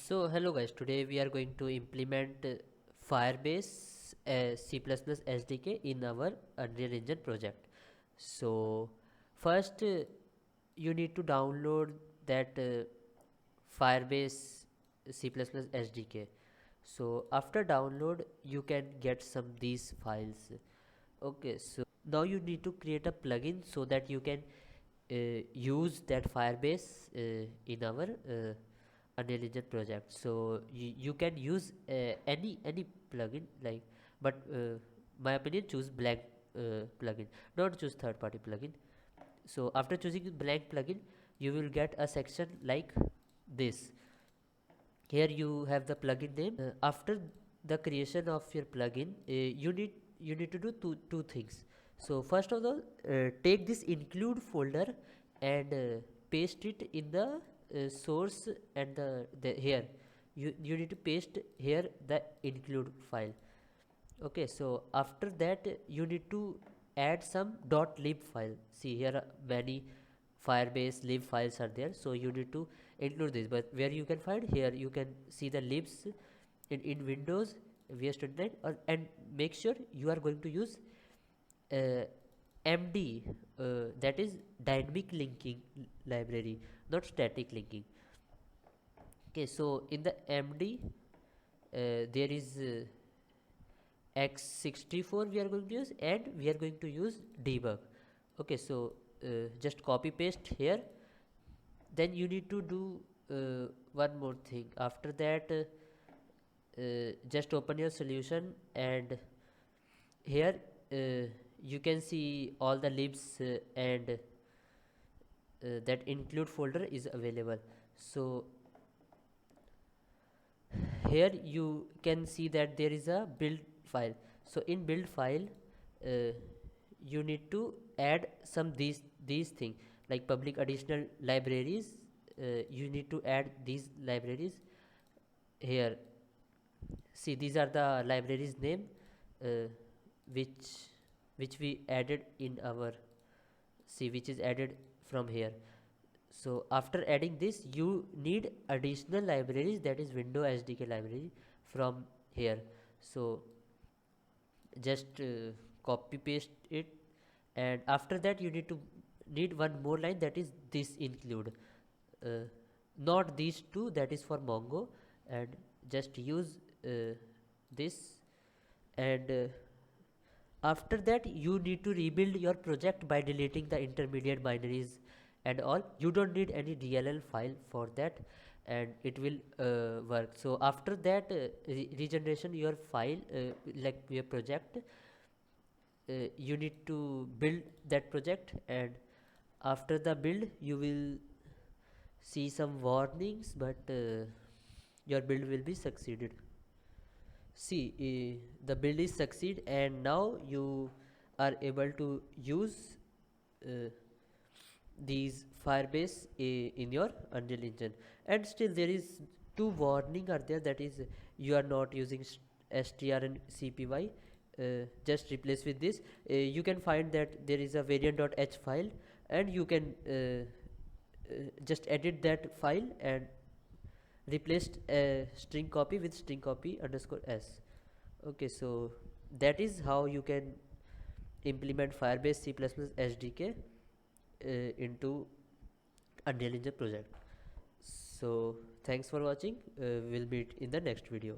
So hello guys, today we are going to implement Firebase C++ SDK in our Unreal Engine project. So first you need to download that Firebase C++ SDK. So after download you can get some these files. Okay, so now you need to create a plugin so that you can use that Firebase in our Unreal Engine project. So you can use any plugin like, but my opinion, choose blank plugin, not choose third party plugin. So after choosing blank plugin, you will get a section like this. Here you have the plugin name. After the creation of your plugin, you need to do two things. So first of all, take this include folder and paste it in the source, and the here you need to paste here the include file. Okay, so after that you need to add some .lib file. See, here are many Firebase lib files are there, so you need to include this. But where you can find, here you can see the libs in Windows VS29, and make sure you are going to use uh, MD, that is dynamic linking library, not static linking. Okay, so in the MD there is x64 we are going to use, and we are going to use debug. Okay, so just copy paste here. Then you need to do one more thing. After that just open your solution, and here you can see all the libs and that include folder is available. So here you can see that there is a build file. So in build file uh, you need to add some these things like public additional libraries. You need to add these libraries here. See, these are the libraries name uh, which which we added in our, see, which is added from here. So after adding this, you need additional libraries, that is window SDK library from here. So just copy paste it, and after that you need one more line, that is this include, uh, not these two, that is for Mongo, and just use this. And after that you need to rebuild your project by deleting the intermediate binaries and all. You don't need any DLL file for that, and it will work. So after that regeneration your file, like your project, you need to build that project, and after the build you will see some warnings, but your build will be succeeded. See, the build is succeed, and now you are able to use uh, these Firebase in your Unreal Engine. And still there is two warning are there, that is you are not using strncpy. Just replace with this. You can find that there is a variant.h file, and you can just edit that file and replaced string copy with string copy underscore s. Okay, so that is how you can implement Firebase C++ SDK into Unreal Engine project. So thanks for watching. We'll meet in the next video.